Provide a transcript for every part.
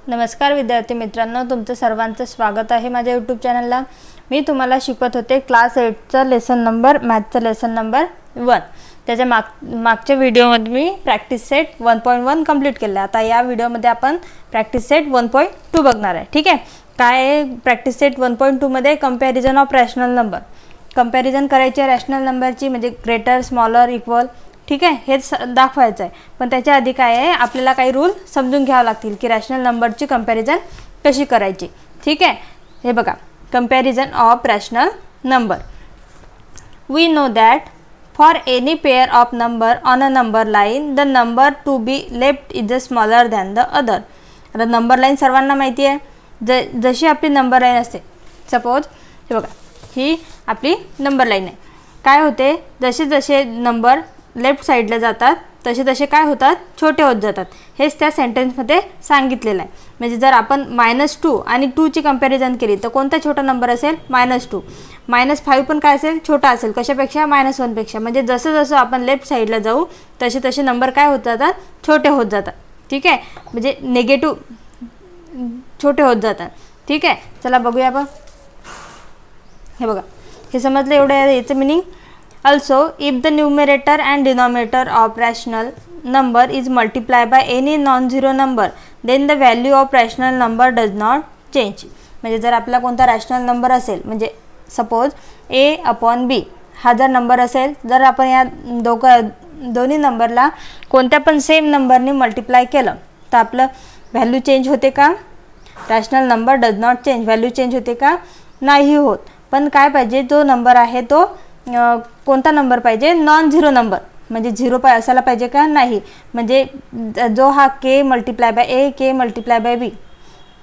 नमस्कार विद्यार्थी मित्रांनो, तुमचं सर्वांचं स्वागत आहे माझ्या यूट्यूब चॅनलला। मी तुम्हाला शिकवत होते क्लास 8चा लेसन नंबर मॅथचा लेसन नंबर 1। त्याच्या मागच्या व्हिडिओमध्ये मी प्रॅक्टिस सेट 1.1 कंप्लीट केला। आता या व्हिडिओमध्ये आपण प्रॅक्टिस सेट 1.2 बघणार आहे। ठीक आहे, काय आहे प्रॅक्टिस सेट 1.2 मध्ये comparison of rational number. Comparison करायची रॅशनल नंबरची, म्हणजे ग्रेटर, स्मॉलर, इक्वल। ठीक आहे, हेच दाखवायचं आहे। पण त्याच्या आधी काय आहे, आपल्याला काही रूल समजून घ्यावे लागतील की रॅशनल नंबरची कंपॅरिझन कशी करायची। ठीक आहे, हे बघा, comparison of rational number. We know that for any pair of number on a number line the number to be left is smaller than the other. आता नंबर लाईन सर्वांना माहिती आहे। जशी आपली नंबर लाईन असते, सपोज हे बघा, ही आपली नंबर लाईन आहे। काय होते, जसे जसे नंबर लेफ्ट साईडला जातात तसे तसे काय होतात, छोटे होत जातात। हेच त्या सेंटेन्समध्ये सांगितलेलं आहे। म्हणजे जर आपण -2 आणि 2 ची कंपॅरिझन केली तर कोणता छोटा नंबर असेल, -2। -5 पण काय असेल, छोटा असेल, कशापेक्षा, -1 पेक्षा। म्हणजे जसं जसं आपण लेफ्ट साईडला जाऊ तसे तसे नंबर काय होत जातात, छोटे होत जातात। ठीक आहे, म्हणजे निगेटिव्ह छोटे होत जातात। ठीक आहे, चला बघूया आपण। हे बघा, हे समजलं एवढं याचं meaning. Also, if the numerator and denominator of rational number is multiplied by any non-zero number, then the value of rational number does not change. म्हणजे जर आपला कोणता रॅशनल नंबर असेल, म्हणजे सपोज a/b हा जर नंबर असेल, जर आपण या दोन्ही नंबरला कोणत्या पण सेम नंबरने मल्टिप्लाय केलं तर आपलं व्हॅल्यू चेंज होते का? Rational number does not change, value change होते का? नाही होत। पण काय पाहिजे, जो नंबर आहे तो कोणता नंबर पाहिजे, नॉन झिरो नंबर। म्हणजे झिरो असायला पाहिजे का? नाही। म्हणजे जो हा k multiply by a, k multiply by b,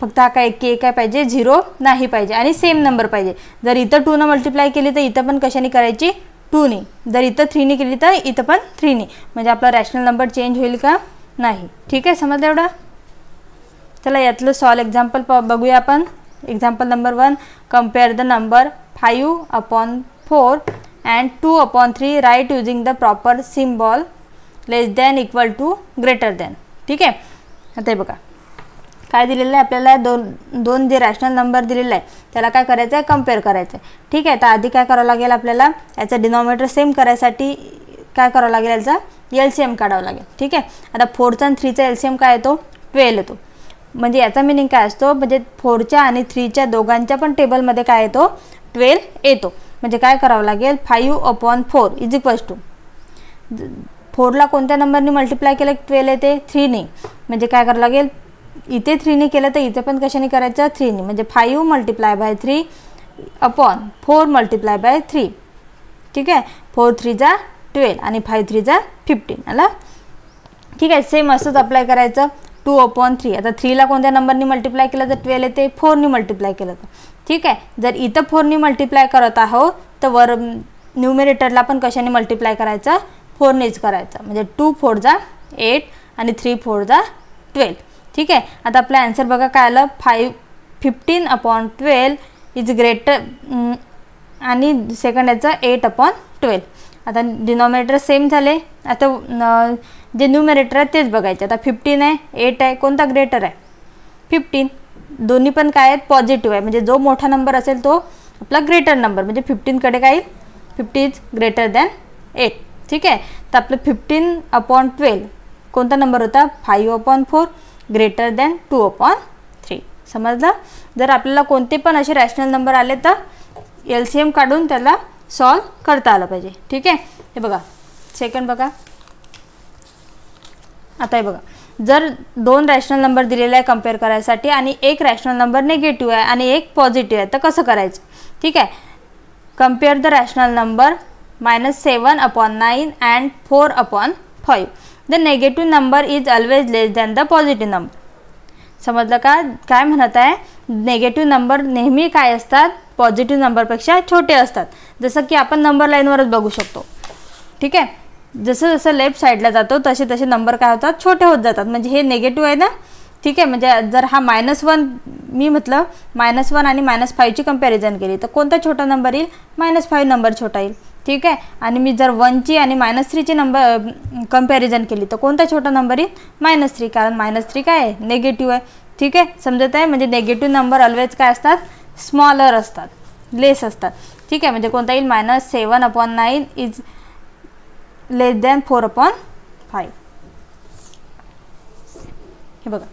फक्त हा काय k काय पाहिजे, झिरो नाही पाहिजे आणि सेम नंबर पाहिजे। जर इथं 2 ने मल्टिप्लाय केली तर इथं पण कशाने करायची, 2 ने। जर इथं 3 ने केली तर इथं पण 3 ने। म्हणजे आपला रॅशनल नंबर चेंज होईल का? नाही। ठीक आहे, समजलं एवढं? चला यातलं सॉल्व एक्झाम्पल बघूया आपण। Example number 1, compare the number 5/4 and 2/3 write using the proper symbol less than equal to greater than। ठीक आहे, आता हे बघा काय दिलेलं आहे आपल्याला, दोन जे रॅशनल नंबर दिलेला आहे त्याला काय करायचं आहे, कंपेअर करायचं आहे। ठीक आहे, तर आधी काय करावं लागेल आपल्याला, याचा डिनॉमिनेटर सेम करायसाठी काय करावं लागेल, याचा एलसीएम काढावं लागेल। ठीक आहे, आता 4चा आणि 3चा एलसीएम काय येतो, 12 येतो। म्हणजे याचा मिनिंग काय असतो, म्हणजे 4च्या आणि 3च्या दोघांच्या पण टेबलमध्ये काय येतो, 12 येतो। म्हणजे काय करावं लागेल, 5/4 इज इक्वल्स टू 4ला कोणत्या नंबरने मल्टिप्लाय केलं 12 येते, 3 ने। म्हणजे काय करावं लागेल, इथे 3 ने केलं तर इथे पण कशाने करायचं, 3 ने। म्हणजे 5 मल्टिप्लाय बाय 3/4 मल्टिप्लाय बाय 3। ठीक आहे, 4 3 जा 12 आणि 5 3 जा 15 आला। ठीक आहे, सेम असंच अप्लाय करायचं 2/3। आता 3ला कोणत्या नंबरने मल्टिप्लाय केलं तर 12 येते, 4 ने मल्टिप्लाय केलं तर। ठीक आहे, जर इथं 4 ने मल्टिप्लाय करत आहोत तर वर न्यूमरेटरला पण कशाने मल्टिप्लाय करायचं, 4 नेच करायचं। म्हणजे 2 4 जा 8 आणि 3 4 जा 12। ठीक आहे, आता आपला आन्सर बघा काय आलं, 15/12 इज ग्रेटर आणि सेकंड याचं 8/12। आता डिनॉमिनेटर सेम झाले। आता जे न्यूमरेटर आहे तेच बघायचे। आता 15 आहे, 8 आहे, कोणता ग्रेटर आहे, 15। दोन्ही पण काय आहेत, पॉझिटिव्ह आहे। म्हणजे जो मोठा नंबर असेल तो आपला ग्रेटर नंबर। म्हणजे 15 कडे काय, 50 इज ग्रेटर दॅन 8। ठीक आहे, तर आपलं 15/12 कोणता नंबर होता, 5/4 ग्रेटर दॅन 2/3। समजलं? जर आपल्याला कोणते पण असे रॅशनल नंबर आले तर एलसीएम काढून त्याला सॉल्व करता आलं पाहिजे। ठीक आहे, हे बघा सेकंड बघा। आता हे बघा, जर 2 रॅशनल नंबर दिलेले आहे कंपेअर करायसाठी आणि एक रॅशनल नंबर निगेटिव्ह आहे आणि एक पॉझिटिव्ह आहे, तर कसं करायचं? ठीक आहे, compare the rational number -7/9 and 4/5। The negative number is always less than the positive number. समजलं का? काय म्हणत आहे, नेगेटिव्ह नंबर नेहमी काय असतात, पॉझिटिव्ह नंबरपेक्षा छोटे असतात। जसं की आपण नंबर लाईनवरच बघू शकतो। ठीक आहे, जसं जसं लेफ्ट साईडला जातो तसे तसे नंबर काय होतात, छोटे होत जातात। म्हणजे हे नेगेटिव्ह आहे ना। ठीक आहे, म्हणजे जर हा -1 मी म्हटलं -1 आणि -5 ची कंपॅरिझन केली तर कोणता छोटा नंबर येईल, -5 नंबर छोटा येईल। ठीक आहे. आणि मी जर 1ची आणि -3ची नंबर कंपॅरिझन केली तर कोणता छोटा नंबर येईल -3, कारण -3 काय आहे निगेटिव्ह आहे. ठीक आहे, समजत आहे. म्हणजे निगेटिव्ह नंबर ऑलवेज काय असतात स्मॉलर असतात, लेस असतात. ठीक आहे, म्हणजे कोणता येईल -7/9 इज लेस दॅन 4/5. हे बघा.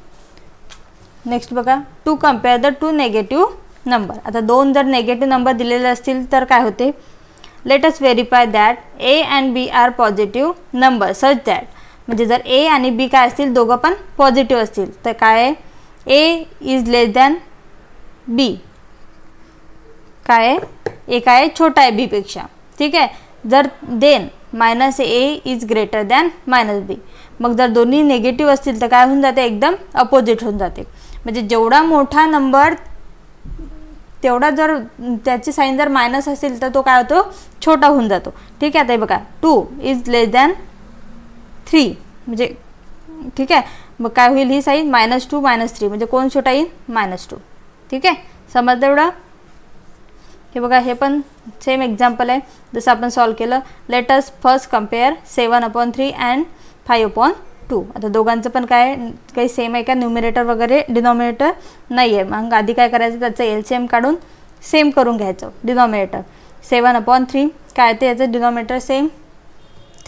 नेक्स्ट बघा, to compare the two negative number. आता दोन जर नेगेटिव्ह नंबर दिलेले असतील तर काय होते, let us verify that a and b are positive number such that. म्हणजे जर ए आणि बी काय असतील दोघं पण पॉझिटिव्ह असतील तर काय आहे ए इज लेस दॅन बी. काय आहे ए काय आहे छोटा आहे बी पेक्षा. ठीक आहे, जर then -a is greater than -b. मग जर दोन्ही नेगेटिव्ह असतील तर काय होऊन जाते एकदम अपोजिट होऊन जाते. म्हणजे जेवढा मोठा नंबर तेवढा जर त्याची साईन जर मायनस असेल तर तो काय होतो छोटा होऊन जातो. ठीक आहे, आता हे बघा 2 इज लेस दॅन 3 म्हणजे ठीक आहे, मग काय होईल ही साईन -2 -3 म्हणजे कोण छोटा येईल -2. ठीक आहे, समजलं एवढं. हे बघा, हे पण सेम एक्झाम्पल आहे जसं आपण सॉल्व केलं. Let us first compare 7/3 and 5/2. आता दोघांचं पण काय काही सेम आहे का, न्यूमरेटर वगैरे डिनॉमिनेटर नाही आहे. मग आधी काय करायचं त्याचं LCM काढून सेम करून घ्यायचं डिनॉमिनेटर. 7/3 काय ते याचं डिनॉमिनेटर सेम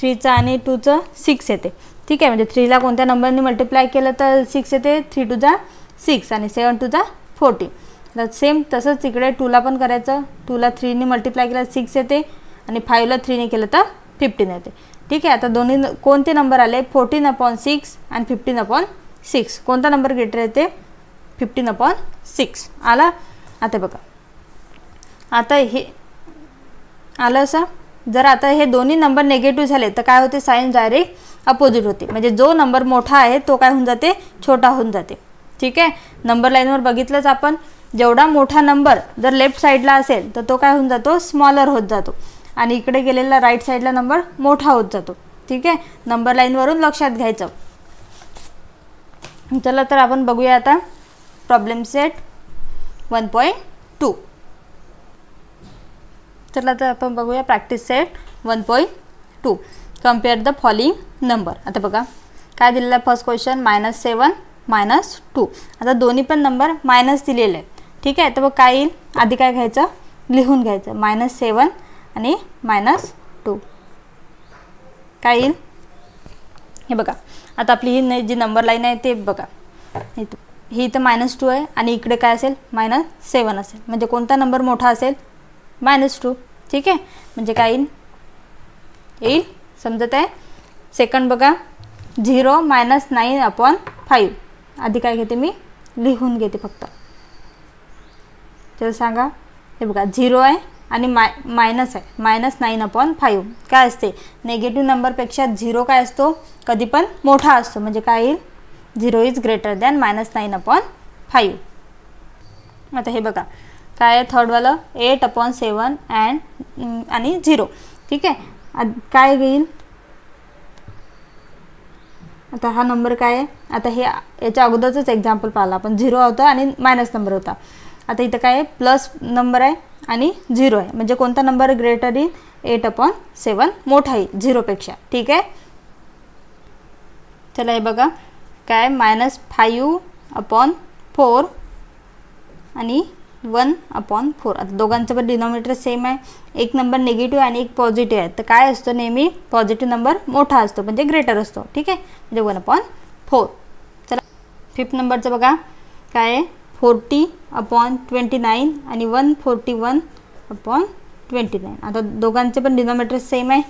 3चं आणि 2चं 6 येते. ठीक आहे, म्हणजे 3ला कोणत्या नंबरने मल्टिप्लाय केलं तर 6 येते, 3 2 जा 6 आणि 7 2 जा 14. तर सेम तसंच इकडे 2ला पण करायचं. 2ला 3ने मल्टिप्लाय केलं 6 येते आणि 5ला 3ने केलं तर 15 येते. ठीक आहे, आता दोन्ही कोणते नंबर आले 14/6 आणि 15/6. कोणता नंबर ग्रेटर येते 15/6 आला. आता बघा, आता हे आलं असं. जर आता हे दोन्ही नंबर नेगेटिव्ह झाले तर काय होते साईन डायरेक्ट अपोजिट होते. म्हणजे जो नंबर मोठा आहे तो काय होऊन जाते छोटा होऊन जाते. ठीक आहे, नंबर लाईनवर बघितलंच आपण, जेवढा मोठा नंबर जर लेफ्ट साईडला असेल तर तो काय होऊन जातो स्मॉलर होत जातो आणि इकडे गेलेला राईट साईडला नंबर मोठा होत जातो. ठीक आहे, नंबर लाईनवरून लक्षात घ्यायचं. चला तर आपण बघूया आता प्रॉब्लेम सेट 1.2. चला तर आपण बघूया practice set 1.2. Compare the following number. आता बघा काय दिलेलं आहे फर्स्ट क्वेश्चन -7 -2. आता दोन्ही पण नंबर मायनस दिलेले आहेत. ठीक आहे, तर मग काय येईल आधी काय घ्यायचं लिहून घ्यायचं -7 आणि -2 काय येईल. हे बघा, आता आपली ही जी नंबर लाईन आहे ते बघा, ही इथं -2 आहे आणि इकडे काय असेल -7 असेल. म्हणजे कोणता नंबर मोठा असेल -2. ठीक आहे, म्हणजे काय येईल समजत आहे. सेकंड बघा 0 -9/5. आधी काय घेते मी लिहून घेते फक्त. चल सांगा. हे बघा 0 आहे आणि मायनस आहे -9/5. काय असते नेगेटिव्ह नंबरपेक्षा 0 काय असतो कधी पण मोठा असतो. म्हणजे काय येईल 0 इज ग्रेटर दॅन -9/5. आता हे बघा काय आहे थर्डवालं 8/7 आणि 0. ठीक आहे, काय येईल आता हा नंबर काय आहे. आता हे याच्या अगोदरच एक्झाम्पल पाहिलं आपण, 0 होता आणि मायनस नंबर होता. आता इथं काय आहे प्लस नंबर आहे आणि 0 आहे. म्हणजे कोणता नंबर ग्रेटर येईल 8/7 मोठा येईल 0पेक्षा. ठीक आहे, चला हे बघा काय -5/4 आणि 1/4. आता दोघांचं पण डिनॉमिनेटर सेम आहे. एक नंबर निगेटिव्ह आणि एक पॉझिटिव्ह आहे. तर काय असतो नेहमी पॉझिटिव्ह नंबर मोठा असतो म्हणजे ग्रेटर असतो. ठीक आहे, म्हणजे 1/4. चला फिफ्थ नंबरचं बघा काय आहे 40/29 आणि 141/29. आता दोघांचे पण डिनॉमिनेटर सेम आहे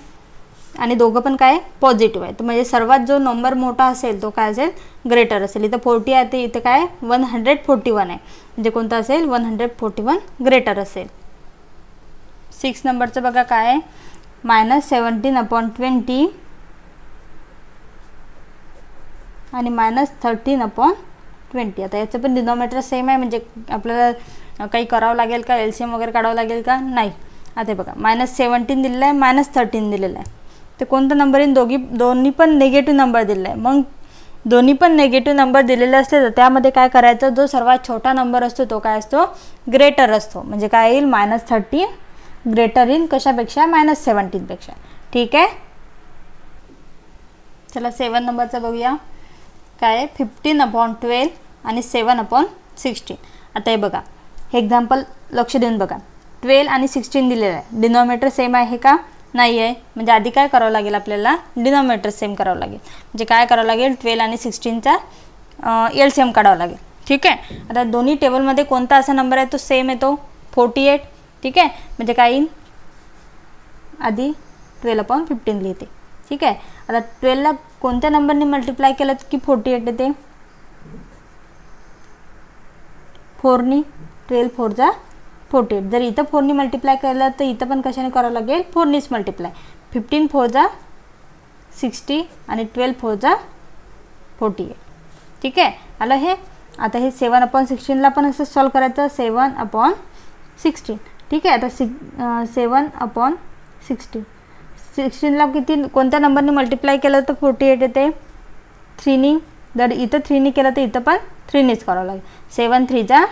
आणि दोघं पण काय पॉझिटिव्ह आहे. तर म्हणजे सर्वात जो नंबर मोठा असेल तो काय असेल ग्रेटर असेल. इथं 40 आहे ते इथं काय 141 आहे. म्हणजे कोणता असेल 141 ग्रेटर असेल. 6 नंबरचं बघा काय आहे -17/20 आणि -13/20. आता याचं पण डिनॉमिनेटर सेम आहे. म्हणजे आपल्याला काही करावं लागेल का LCM वगैरे काढावं लागेल का नाही. आता बघा -17 दिलेलं आहे -13 दिलेलं आहे. तर कोणता नंबर येईल दोन्ही पण निगेटिव्ह नंबर दिलेला आहे. मग दोन्ही पण निगेटिव्ह नंबर दिलेले असते तर त्यामध्ये काय करायचं जो सर्वात छोटा नंबर असतो तो काय असतो ग्रेटर असतो. म्हणजे काय येईल -13 ग्रेटर इन कशापेक्षा -17 पेक्षा. ठीक आहे. चला 7 नंबरचा बघूया. काय आहे 15/12 आणि 7/16. आता हे बघा, हे एक्झाम्पल लक्ष देऊन बघा. 12 आणि 16 दिलेलं आहे. डिनॉमिनेटर सेम आहे का? नाही आहे. म्हणजे आधी काय करावं लागेल आपल्याला? डिनॉमिनेटर सेम करावं लागेल. म्हणजे काय करावं लागेल? 12 आणि 16चा LCM काढावं लागेल. ठीक आहे. आता दोन्ही टेबलमध्ये कोणता असा नंबर आहे तो सेम येतो? 48. ठीक आहे. म्हणजे काय येईल? आधी 12/15 लिहिते. ठीक आहे. आता 12ला कोणत्या नंबरने मल्टिप्लाय केलं की 48 येते? 4नी. 12 4 जा 48. जर इथं 4नी मल्टिप्लाय केलं तर इथं पण कशाने करावं लागेल? 4नीच मल्टिप्लाय. 15 4 जा 60 आणि 12 4 जा 48. ठीक आहे. आलं हे. आता हे 7/16ला पण असं सॉल्व करायचं. 7/16. ठीक आहे. आता 7/16. 16ला किती कोणत्या नंबरने मल्टिप्लाय केलं तर 48 येते? 3नी. जर इथं 3नी केलं तर इथं पण 3नीच करावं लागेल. 7 3 जा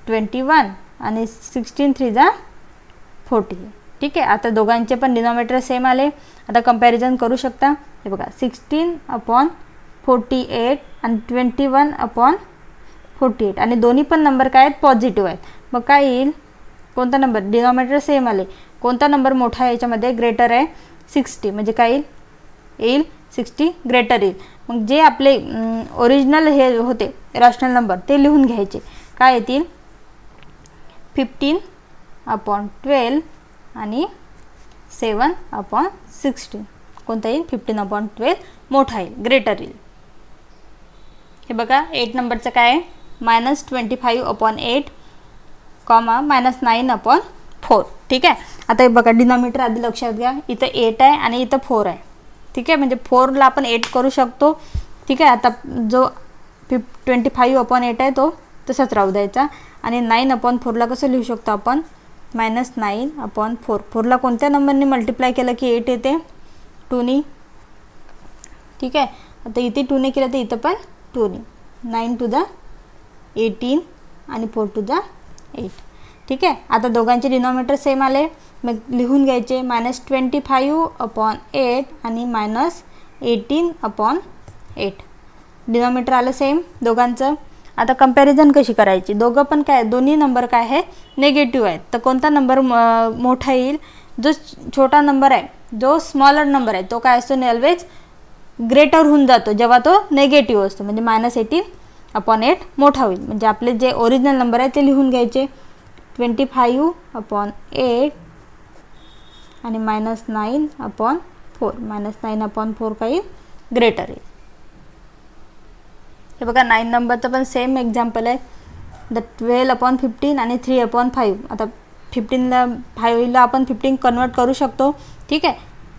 21 आणि 16 3 जा 40. ठीक आहे. आता दोघांचे पण डिनॉमिनेटर सेम आले. आता कंपॅरिझन करू शकता. हे बघा 16/48 आणि 21/48 आणि दोन्ही पण नंबर काय आहेत? पॉझिटिव्ह आहेत. मग काय येईल? कोणता नंबर? डिनॉमिनेटर सेम आले. कोणता नंबर मोठा आहे याच्यामध्ये? ग्रेटर आहे 60. म्हणजे काय येईल? 60 ग्रेटर येईल. मग जे आपले ओरिजिनल हे होते रॅशनल नंबर ते लिहून घ्यायचे. काय येतील? 15/12 आणि 7/16. कोणता येईल? 15/12 मोठा येईल, ग्रेटर येईल. हे बघा 8 नंबरचं काय आहे? -25/8 -9/4. ठीक आहे. आता हे बघा डिनॉमिनेटर आधी लक्षात घ्या. इथं 8 आहे आणि इथं 4 आहे. ठीक आहे. म्हणजे 4ला आपण 8 करू शकतो. ठीक आहे. आता जो 25/8 आहे तो तसाच राहू द्यायचा. आणि 9/4ला कसं लिहू शकतो आपण? -9/4. 4ला कोणत्या नंबरने मल्टिप्लाय केलं की 8 येते? 2नी. ठीक आहे. आता इथे 2ने केलं तर इथं पण 2नी. 9 2 जा 18 आणि 4 2 जा 8. ठीक आहे. आता दोघांचे डिनॉमिनेटर सेम आले. मग लिहून घ्यायचे -25/8 आणि -18/8. डिनॉमिनेटर आलं सेम दोघांचं. आता कंपॅरिझन कशी करायची? दोघं पण काय? दोन्ही नंबर काय आहे? निगेटिव्ह आहेत. तर कोणता नंबर मोठा येईल? जो छोटा नंबर आहे, जो स्मॉलर नंबर आहे तो काय असतो? ऑलवेज ग्रेटर होऊन जातो जेव्हा तो नेगेटिव्ह असतो. म्हणजे -18/8 मोठा होईल. म्हणजे आपले जे ओरिजिनल नंबर आहे ते लिहून घ्यायचे. 25/8 आणि -9/4. -9/4 काही ग्रेटर येईल. हे बघा 9 नंबरचं पण सेम एक्झाम्पल आहे. 12/15 आणि 3/5. आता 15ला 5ला आपण 15 कन्वर्ट करू शकतो. ठीक आहे.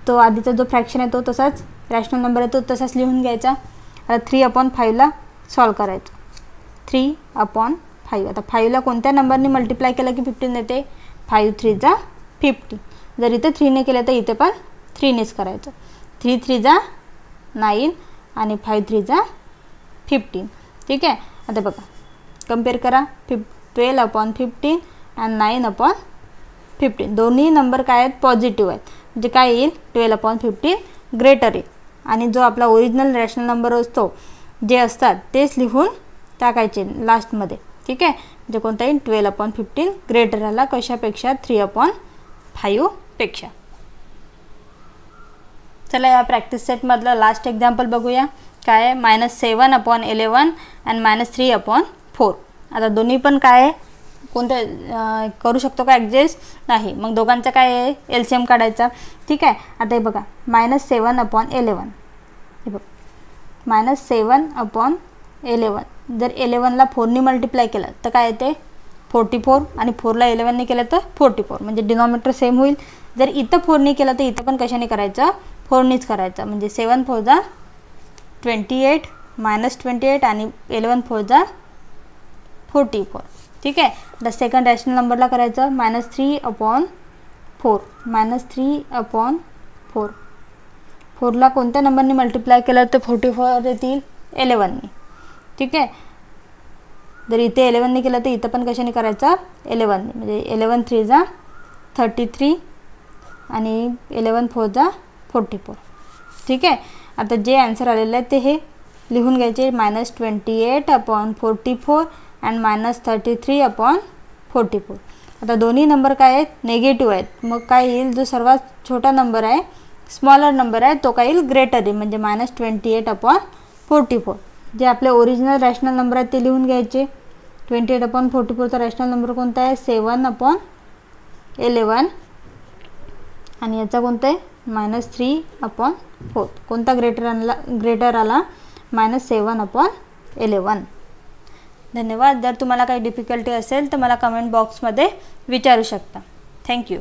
तो आधीचा जो फ्रॅक्शन आहे तो तसाच, रॅशनल नंबर आहे तो तसाच लिहून घ्यायचा. आता 3/5ला सॉल्व करायचं. 3/5. आता 5ला कोणत्या नंबरने मल्टिप्लाय केलं की 15 येते? 5 3 जा 50. जर इथे 3ने केलं तर इथे पण 3नेच करायचं. 3 3 जा 9 आणि 5 3 जा 15. ठीक आहे. आता बघा कम्पेअर करा. 12/15 आणि 9/15. दोन्ही नंबर काय आहेत? पॉझिटिव्ह आहेत. म्हणजे काय येईल? 12/15 ग्रेटर येईल. आणि जो आपला ओरिजिनल रॅशनल नंबर असतो जे असतात तेच लिहून टाकायचे लास्टमध्ये. ठीक आहे. म्हणजे कोणता येईल? 12/15 ग्रेटर आला कशापेक्षा? 3/5 पेक्षा. चला या प्रॅक्टिस सेटमधलं लास्ट एक्झाम्पल बघूया. काय आहे? -7/11 आणि -3/4. आता दोन्ही पण काय आहे? कोणत्या करू शकतो का ॲडजस्ट? नाही. मग दोघांचं काय आहे? LCM काढायचा. ठीक आहे. आता हे बघा -7/11. हे बघ -7/11. जर 11ला 4नी मल्टिप्लाय केलं तर काय येते? 44. आणि 4ला 11ने केलं तर 44. म्हणजे डिनॉमिनेटर सेम होईल. जर इथं 4नी केलं तर इथं पण कशाने करायचं? 4नीच करायचं. म्हणजे 7 4 जा 28 -28 आणि 11 4 जा 44. ठीक आहे. आता सेकंड रॅशनल नंबरला करायचं. -3/4. -3/4. 4ला कोणत्या नंबरने मल्टिप्लाय केलं तर 44 येतील? 11ने. ठीक आहे. जर इथे 11ने केलं तर इथं पण कशाने करायचं? 11ने. म्हणजे 11 3 जा 33 आणि 11 4 जा 44. ठीक आहे. आता जे आन्सर आलेलं आहे ते हे लिहून घ्यायचे, -28/44 अँड -33/44. आता दोन्ही नंबर काय आहेत, निगेटिव्ह आहेत. मग काय येईल, जो सर्वात छोटा नंबर आहे, स्मॉलर नंबर आहे, तो काय येईल, ग्रेटर आहे, म्हणजे -28/44. जे आपले ओरिजिनल रॅशनल नंबर आहेत ते लिहून घ्यायचे. 28/44चा रॅशनल नंबर कोणता आहे, 7/11. आणि याचा कोणता आहे, -3/4. कोणता ग्रेटर आला, -7/11. धन्यवाद. जर तुम्हाला काही डिफिकल्टी असेल तर मला कमेंट बॉक्समध्ये विचारू शकता. थँक्यू.